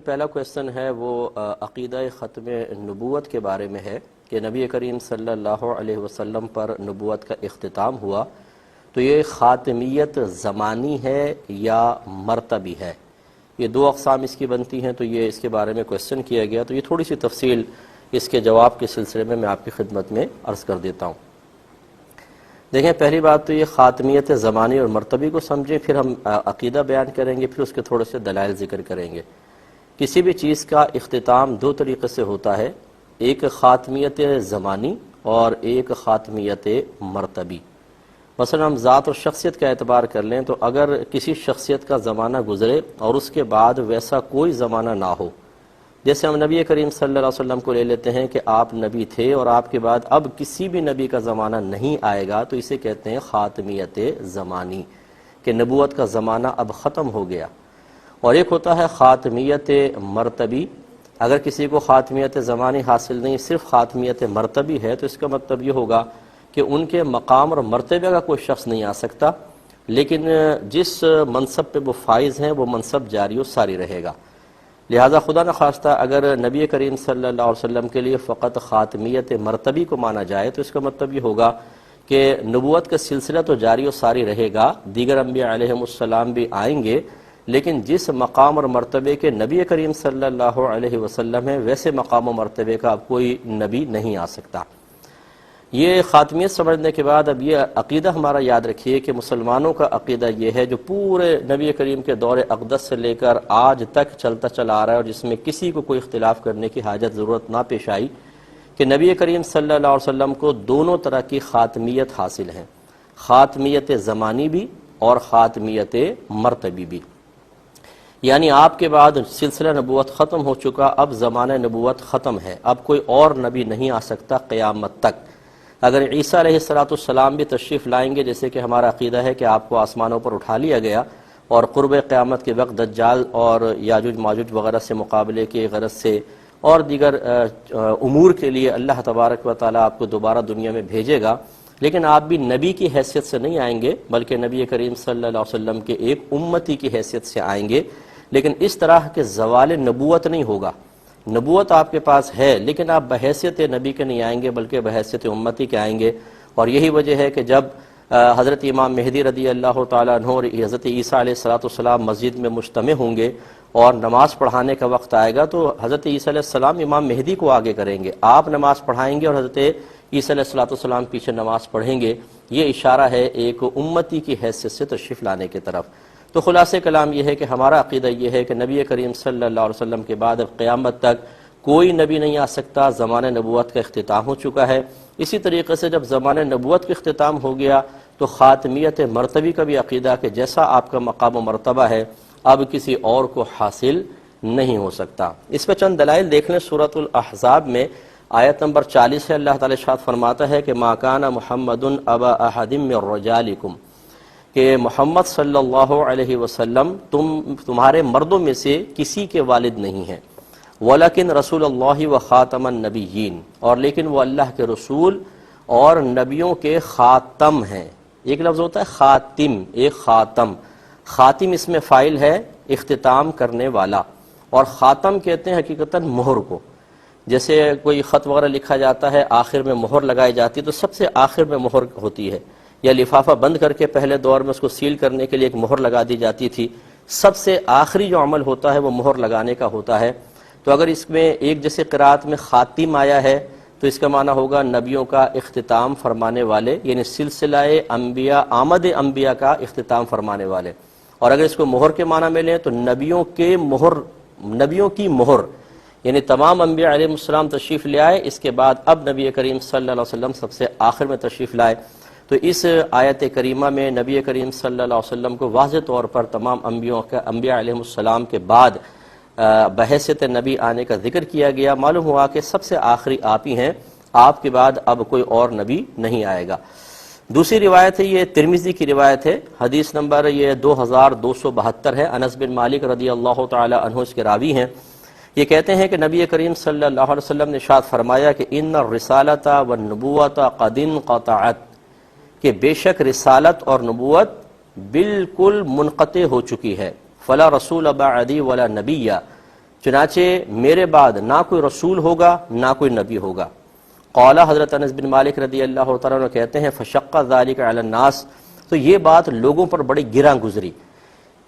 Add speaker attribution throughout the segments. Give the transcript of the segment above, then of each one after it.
Speaker 1: پہلا کویسچن ہے وہ عقیدہ ختم نبوت کے بارے میں ہے کہ نبی کریم صلی اللہ علیہ وسلم پر نبوت کا اختتام ہوا تو یہ خاتمیت زمانی ہے یا مرتبی ہے؟ یہ دو اقسام اس کی بنتی ہیں، تو یہ اس کے بارے میں کویسچن کیا گیا، تو یہ تھوڑی سی تفصیل اس کے جواب کے سلسلے میں آپ کی خدمت میں عرض کر دیتا ہوں۔ دیکھیں، پہلی بات تو یہ خاتمیت زمانی اور مرتبی کو سمجھیں، پھر ہم عقیدہ بیان کریں گے، پھر اس کے تھوڑے سے دلائل ذکر کریں گے۔ کسی بھی چیز کا اختتام دو طریقے سے ہوتا ہے، ایک خاتمیت زمانی اور ایک خاتمیت مرتبی۔ مثلا ہم ذات اور شخصیت کا اعتبار کر لیں تو اگر کسی شخصیت کا زمانہ گزرے اور اس کے بعد ویسا کوئی زمانہ نہ ہو، جیسے ہم نبی کریم صلی اللہ علیہ وسلم کو لے لیتے ہیں کہ آپ نبی تھے اور آپ کے بعد اب کسی بھی نبی کا زمانہ نہیں آئے گا، تو اسے کہتے ہیں خاتمیت زمانی، کہ نبوت کا زمانہ اب ختم ہو گیا۔ اور ایک ہوتا ہے خاتمیت مرتبی۔ اگر کسی کو خاتمیت زمانی حاصل نہیں، صرف خاتمیت مرتبی ہے، تو اس کا مطلب یہ ہوگا کہ ان کے مقام اور مرتبے کا کوئی شخص نہیں آ سکتا، لیکن جس منصب پہ وہ فائز ہیں وہ منصب جاری و ساری رہے گا۔ لہذا خدا نخواستہ اگر نبی کریم صلی اللہ علیہ وسلم کے لیے فقط خاتمیت مرتبی کو مانا جائے تو اس کا مطلب یہ ہوگا کہ نبوت کا سلسلہ تو جاری و ساری رہے گا، دیگر انبیاء علیہم السلام بھی آئیں گے، لیکن جس مقام اور مرتبے کے نبی کریم صلی اللہ علیہ وسلم ہے ویسے مقام و مرتبے کا اب کوئی نبی نہیں آ سکتا۔ یہ خاتمیت سمجھنے کے بعد اب یہ عقیدہ ہمارا یاد رکھیے کہ مسلمانوں کا عقیدہ یہ ہے جو پورے نبی کریم کے دور اقدس سے لے کر آج تک چلتا چلا آ رہا ہے، اور جس میں کسی کو کوئی اختلاف کرنے کی حاجت ضرورت نہ پیش آئی، کہ نبی کریم صلی اللہ علیہ وسلم کو دونوں طرح کی خاتمیت حاصل ہے، خاتمیت زمانی بھی اور خاتمیت مرتبی بھی۔ یعنی آپ کے بعد سلسلہ نبوت ختم ہو چکا، اب زمانہ نبوت ختم ہے، اب کوئی اور نبی نہیں آ سکتا قیامت تک۔ اگر عیسیٰ علیہ السلام بھی تشریف لائیں گے، جیسے کہ ہمارا عقیدہ ہے کہ آپ کو آسمانوں پر اٹھا لیا گیا اور قرب قیامت کے وقت دجال اور یاجوج ماجوج وغیرہ سے مقابلے کے غرض سے اور دیگر امور کے لیے اللہ تبارک و تعالیٰ آپ کو دوبارہ دنیا میں بھیجے گا، لیکن آپ بھی نبی کی حیثیت سے نہیں آئیں گے، بلکہ نبی کریم صلی اللہ علیہ وسلم کے ایک امتی کی حیثیت سے آئیں گے۔ لیکن اس طرح کے زوال نبوت نہیں ہوگا، نبوت آپ کے پاس ہے لیکن آپ بحیثیت نبی کے نہیں آئیں گے بلکہ بحیثیت امتی کے آئیں گے۔ اور یہی وجہ ہے کہ جب حضرت امام مہدی رضی اللہ تعالیٰ عنہ اور حضرت عیسیٰ علیہ السلام مسجد میں مجتمع ہوں گے اور نماز پڑھانے کا وقت آئے گا، تو حضرت عیسیٰ علیہ السلام امام مہدی کو آگے کریں گے، آپ نماز پڑھائیں گے اور حضرت عیسیٰ علیہ السلام پیچھے نماز پڑھیں گے۔ یہ اشارہ ہے ایک امتی کی حیثیت سے تشریف لانے کی طرف۔ تو خلاصہ کلام یہ ہے کہ ہمارا عقیدہ یہ ہے کہ نبی کریم صلی اللہ علیہ وسلم کے بعد اب قیامت تک کوئی نبی نہیں آ سکتا، زمانہ نبوت کا اختتام ہو چکا ہے۔ اسی طریقے سے جب زمانہ نبوت کا اختتام ہو گیا تو خاتمیت مرتبی کا بھی عقیدہ کہ جیسا آپ کا مقام و مرتبہ ہے اب کسی اور کو حاصل نہیں ہو سکتا۔ اس پہ چند دلائل دیکھ لیں۔ سورۃ الاحزاب میں آیت نمبر 40 ہے، اللہ تعالی ارشاد فرماتا ہے کہ ما کان محمد ابا احد من رجالکم، کہ محمد صلی اللہ علیہ وسلم تمہارے مردوں میں سے کسی کے والد نہیں ہیں، ولیکن رسول اللہ و خاتم النبیین، اور لیکن وہ اللہ کے رسول اور نبیوں کے خاتم ہیں۔ ایک لفظ ہوتا ہے خاتم، ایک خاتم، خاتم اس میں فاعل ہے اختتام کرنے والا، اور خاتم کہتے ہیں حقیقتاً مہر کو۔ جیسے کوئی خط وغیرہ لکھا جاتا ہے آخر میں مہر لگائی جاتی ہے، تو سب سے آخر میں مہر ہوتی ہے، یا لفافہ بند کر کے پہلے دور میں اس کو سیل کرنے کے لیے ایک مہر لگا دی جاتی تھی۔ سب سے آخری جو عمل ہوتا ہے وہ مہر لگانے کا ہوتا ہے۔ تو اگر اس میں ایک جیسے قرات میں خاتم آیا ہے تو اس کا معنی ہوگا نبیوں کا اختتام فرمانے والے، یعنی سلسلہ انبیاء، آمد انبیاء کا اختتام فرمانے والے۔ اور اگر اس کو مہر کے معنی میں لیں تو نبیوں کی مہر، یعنی تمام انبیاء علیہ السلام تشریف لے آئے، اس کے بعد اب نبی کریم صلی اللہ علیہ وسلم سب سے آخر میں تشریف لائے۔ تو اس آیت کریمہ میں نبی کریم صلی اللہ علیہ وسلم کو واضح طور پر تمام انبیاء علیہ السلام کے بعد بحیثیت نبی آنے کا ذکر کیا گیا۔ معلوم ہوا کہ سب سے آخری آپ ہی ہیں، آپ کے بعد اب کوئی اور نبی نہیں آئے گا۔ دوسری روایت ہے، یہ ترمذی کی روایت ہے، حدیث نمبر یہ 2272 ہے، انس بن مالک رضی اللہ تعالی عنہ اس کے راوی ہیں۔ یہ کہتے ہیں کہ نبی کریم صلی اللہ علیہ وسلم نے ارشاد فرمایا کہ ان الرسالۃ والنبوۃ قد انقطعت، کہ بے شک رسالت اور نبوت بالکل منقطع ہو چکی ہے، فلا رسول بعدی ولا نبی، چنانچہ میرے بعد نہ کوئی رسول ہوگا نہ کوئی نبی ہوگا۔ قال حضرت انس بن مالک رضی اللہ تعالیٰ عنہ کہتے ہیں فشق ذلک علی الناس، تو یہ بات لوگوں پر بڑی گراں گزری،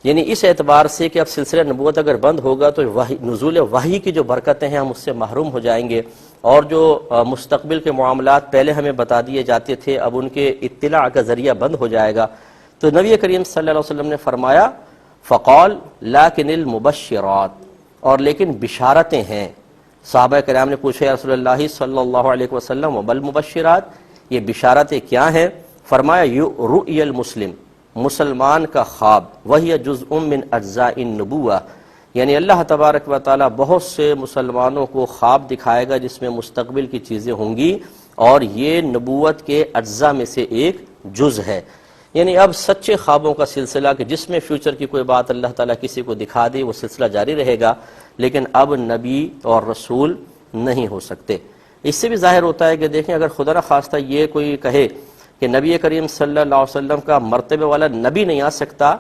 Speaker 1: یعنی اس اعتبار سے کہ اب سلسلہ نبوت اگر بند ہوگا تو نزول وحی کی جو برکتیں ہیں ہم اس سے محروم ہو جائیں گے، اور جو مستقبل کے معاملات پہلے ہمیں بتا دیے جاتے تھے اب ان کے اطلاع کا ذریعہ بند ہو جائے گا۔ تو نبی کریم صلی اللہ علیہ وسلم نے فرمایا فقال لیکن المبشرات، اور لیکن بشارتیں ہیں۔ صحابہ کرام نے پوچھا یا رسول اللہ صلی اللہ علیہ وسلم وبل مبشرات، یہ بشارتیں کیا ہیں؟ فرمایا رؤی المسلم، مسلمان کا خواب، وہی جزء من اجزاء النبوہ، یعنی اللہ تبارک و تعالی بہت سے مسلمانوں کو خواب دکھائے گا جس میں مستقبل کی چیزیں ہوں گی، اور یہ نبوت کے اجزاء میں سے ایک جز ہے۔ یعنی اب سچے خوابوں کا سلسلہ کہ جس میں فیوچر کی کوئی بات اللہ تعالیٰ کسی کو دکھا دے وہ سلسلہ جاری رہے گا، لیکن اب نبی اور رسول نہیں ہو سکتے۔ اس سے بھی ظاہر ہوتا ہے کہ دیکھیں اگر خدا نخواستہ یہ کوئی کہے کہ نبی کریم صلی اللہ علیہ وسلم کا مرتبے والا نبی نہیں آ سکتا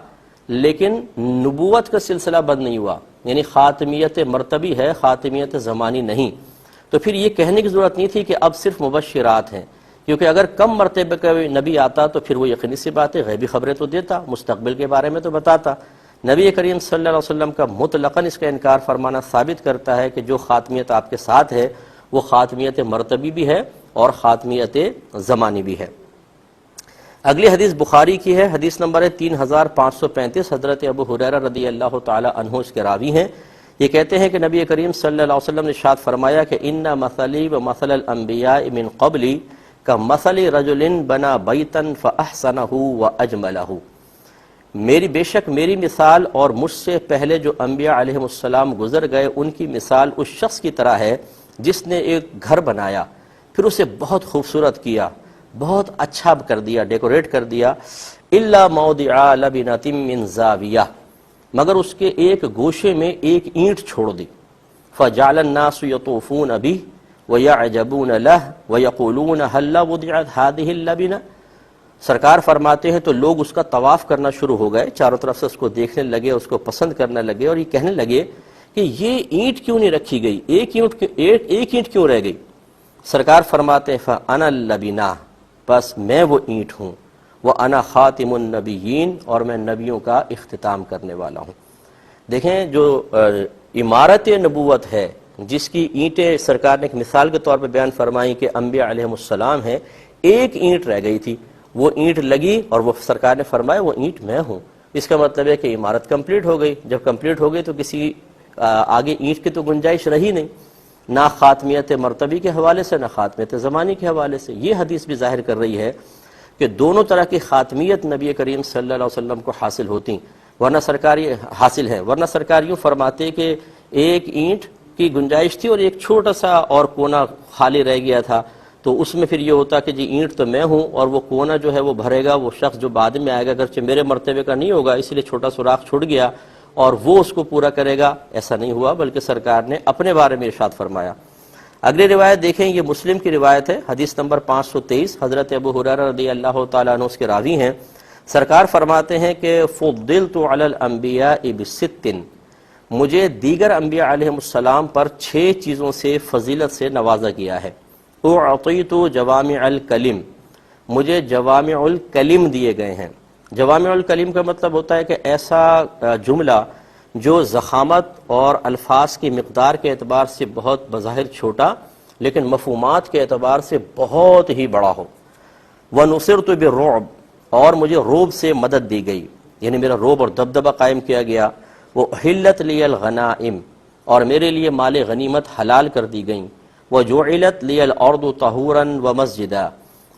Speaker 1: لیکن نبوت کا سلسلہ بند نہیں ہوا، یعنی خاتمیت مرتبی ہے، خاتمیت زمانی نہیں، تو پھر یہ کہنے کی ضرورت نہیں تھی کہ اب صرف مبشرات ہیں، کیونکہ اگر کم مرتبے کا نبی آتا تو پھر وہ یقینی سی بات ہے غیبی خبریں تو دیتا، مستقبل کے بارے میں تو بتاتا۔ نبی کریم صلی اللہ علیہ وسلم کا مطلقاً اس کا انکار فرمانا ثابت کرتا ہے کہ جو خاتمیت آپ کے ساتھ ہے وہ خاتمیت مرتبی بھی ہے اور خاتمیت زمانی بھی ہے۔ اگلی حدیث بخاری کی ہے، حدیث نمبر ہے 3535، حضرت ابو ہریرہ رضی اللہ تعالی عنہ اس کے راوی ہیں۔ یہ کہتے ہیں کہ نبی کریم صلی اللہ علیہ وسلم نے ارشاد فرمایا کہ ان مثلی و مثل الانبیاء من قبلی کمثل رجل بنا بیتا فاحسنہ واجملہ، میری بے شک میری مثال اور مجھ سے پہلے جو انبیاء علیہ السلام گزر گئے ان کی مثال اس شخص کی طرح ہے جس نے ایک گھر بنایا، پھر اسے بہت خوبصورت کیا، بہت اچھا کر دیا، ڈیکوریٹ کر دیا، الا موضع لبنۃ من زاویہ، مگر اس کے ایک گوشے میں ایک اینٹ چھوڑ دی، فجعل الناس یطوفون به ویعجبون له ویقولون هل وضعت هذه اللبنہ، سرکار فرماتے ہیں تو لوگ اس کا طواف کرنا شروع ہو گئے، چاروں طرف سے اس کو دیکھنے لگے، اس کو پسند کرنے لگے، اور یہ کہنے لگے کہ یہ اینٹ کیوں نہیں رکھی گئی، ایک اینٹ کیوں رہ گئی؟ سرکار فرماتے ہیں فانا اللبنہ، بس میں وہ اینٹ ہوں، وَأَنَا خَاتِمُ النَّبِيِّينَ، اور میں نبیوں کا اختتام کرنے والا ہوں۔ دیکھیں جو عمارت نبوت ہے جس کی اینٹیں سرکار نے ایک مثال کے طور پہ بیان فرمائی کہ انبیاء علیہ السلام ہیں، ایک اینٹ رہ گئی تھی، وہ اینٹ لگی اور وہ سرکار نے فرمایا وہ اینٹ میں ہوں، اس کا مطلب ہے کہ عمارت کمپلیٹ ہو گئی۔ جب کمپلیٹ ہو گئی تو کسی آگے اینٹ کی تو گنجائش رہی نہیں، نہ خاتمیت مرتبی کے حوالے سے نہ خاتمیت زمانی کے حوالے سے۔ یہ حدیث بھی ظاہر کر رہی ہے کہ دونوں طرح کی خاتمیت نبی کریم صلی اللہ علیہ وسلم کو حاصل ہوتی، ورنہ سرکاری حاصل ہے، ورنہ سرکار یوں فرماتے کہ ایک اینٹ کی گنجائش تھی اور ایک چھوٹا سا اور کونا خالی رہ گیا تھا، تو اس میں پھر یہ ہوتا کہ جی اینٹ تو میں ہوں اور وہ کونا جو ہے وہ بھرے گا وہ شخص جو بعد میں آئے گا، اگرچہ میرے مرتبے کا نہیں ہوگا اس لیے چھوٹا سوراخ چھوڑ گیا اور وہ اس کو پورا کرے گا، ایسا نہیں ہوا، بلکہ سرکار نے اپنے بارے میں ارشاد فرمایا۔ اگلی روایت دیکھیں، یہ مسلم کی روایت ہے، حدیث نمبر 523، حضرت ابو ہریرہ رضی اللہ تعالیٰ عنہ اس کے راوی ہیں۔ سرکار فرماتے ہیں کہ فضلت علی الانبیاء بست، مجھے دیگر انبیاء علیہ السلام پر 6 چیزوں سے فضیلت سے نوازا گیا ہے۔ اعطیت جوامع الکلم، مجھے جوامع الکلم دیے گئے ہیں۔ جوامع الکلم کا مطلب ہوتا ہے کہ ایسا جملہ جو ضخامت اور الفاظ کی مقدار کے اعتبار سے بہت بظاہر چھوٹا لیکن مفہومات کے اعتبار سے بہت ہی بڑا ہو۔ وَنُصِرْتُ بِالرُّعْبِ، اور مجھے رعب سے مدد دی گئی، یعنی میرا رعب اور دبدبہ قائم کیا گیا۔ وَأُحِلَّتْ لِيَ الْغَنَائِمُ، اور میرے لیے مال غنیمت حلال کر دی گئیں۔ وَجُعِلَتْ لِيَ الْأَرْضُ طَهُورًا وَمَسْجِدًا،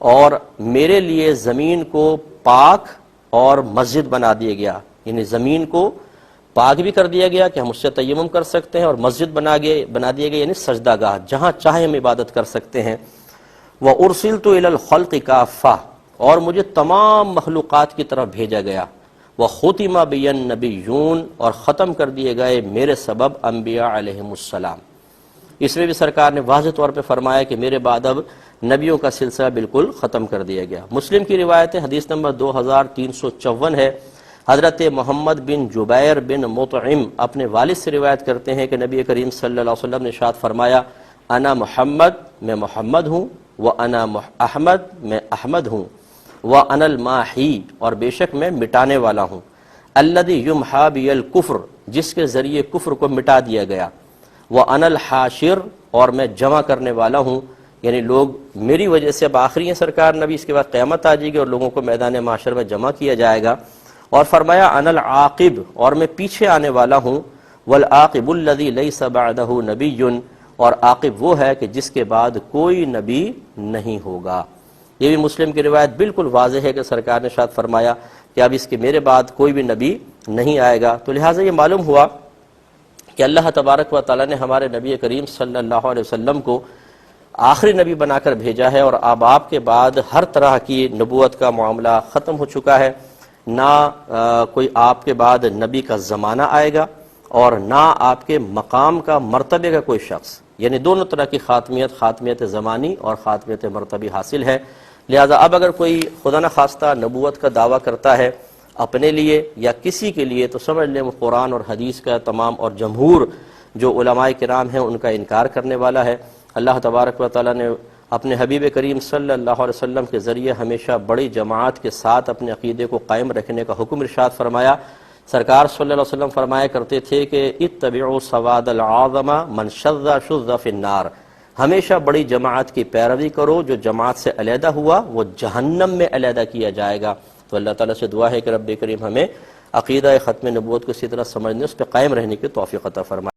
Speaker 1: اور میرے لیے زمین کو پاک اور مسجد بنا دیا گیا، یعنی زمین کو پاک بھی کر دیا گیا کہ ہم اس سے تیمم کر سکتے ہیں، اور مسجد بنا دیا گیا یعنی سجدہ گاہ جہاں چاہے ہم عبادت کر سکتے ہیں۔ وَأُرْسِلْتُ إِلَى الْخَلْقِ كَافَّةً، اور مجھے تمام مخلوقات کی طرف بھیجا گیا۔ وَخُتِمَ بِيَ النَّبِيُّونَ، اور ختم کر دیے گئے میرے سبب انبیاء علیہم السلام۔ اس میں بھی سرکار نے واضح طور پہ فرمایا کہ میرے بعد اب نبیوں کا سلسلہ بالکل ختم کر دیا گیا۔ مسلم کی روایت ہے، حدیث نمبر 2354 ہے، حضرت محمد بن جبیر بن مطعم اپنے والد سے روایت کرتے ہیں کہ نبی کریم صلی اللہ علیہ وسلم نے ارشاد فرمایا انا محمد، میں محمد ہوں، وانا احمد، میں احمد ہوں، وانا الماحی، اور بے شک میں مٹانے والا ہوں، الذی یمحا بی الکفر، جس کے ذریعے کفر کو مٹا دیا گیا، وانا الحاشر، اور میں جمع کرنے والا ہوں، یعنی لوگ میری وجہ سے اب آخری ہیں سرکار نبی، اس کے بعد قیامت آ جائے گی اور لوگوں کو میدان معاشر میں جمع کیا جائے گا۔ اور فرمایا انا العاقب، اور میں پیچھے آنے والا ہوں، والعاقب الذی لیس بعدہ نبی، اور عاقب وہ ہے کہ جس کے بعد کوئی نبی نہیں ہوگا۔ یہ بھی مسلم کی روایت بالکل واضح ہے کہ سرکار نے ارشاد فرمایا کہ اب اس کے میرے بعد کوئی بھی نبی نہیں آئے گا۔ تو لہٰذا یہ معلوم ہوا کہ اللہ تبارک و تعالیٰ نے ہمارے نبی کریم صلی اللہ علیہ وسلم کو آخری نبی بنا کر بھیجا ہے، اور اب آپ کے بعد ہر طرح کی نبوت کا معاملہ ختم ہو چکا ہے، نہ کوئی آپ کے بعد نبی کا زمانہ آئے گا اور نہ آپ کے مقام کا مرتبے کا کوئی شخص، یعنی دونوں طرح کی خاتمیت زمانی اور خاتمیت مرتبی حاصل ہے۔ لہذا اب اگر کوئی خدا نخواستہ نبوت کا دعویٰ کرتا ہے اپنے لیے یا کسی کے لیے، تو سمجھ لیں وہ قرآن اور حدیث کا تمام اور جمہور جو علماء کرام ہیں ان کا انکار کرنے والا ہے۔ اللہ تبارک و تعالیٰ نے اپنے حبیب کریم صلی اللہ علیہ وسلم کے ذریعے ہمیشہ بڑی جماعت کے ساتھ اپنے عقیدے کو قائم رکھنے کا حکم ارشاد فرمایا۔ سرکار صلی اللہ علیہ وسلم فرمایا کرتے تھے کہ اتبعوا سواد العظم من شذ شذ فی النار، ہمیشہ بڑی جماعت کی پیروی کرو، جو جماعت سے علیحدہ ہوا وہ جہنم میں علیحدہ کیا جائے گا۔ تو اللہ تعالیٰ سے دعا ہے کہ رب کریم ہمیں عقیدہ ختم نبوت کو اسی طرح سمجھنے، اس پہ قائم رہنے کی توفیق عطا فرمائے۔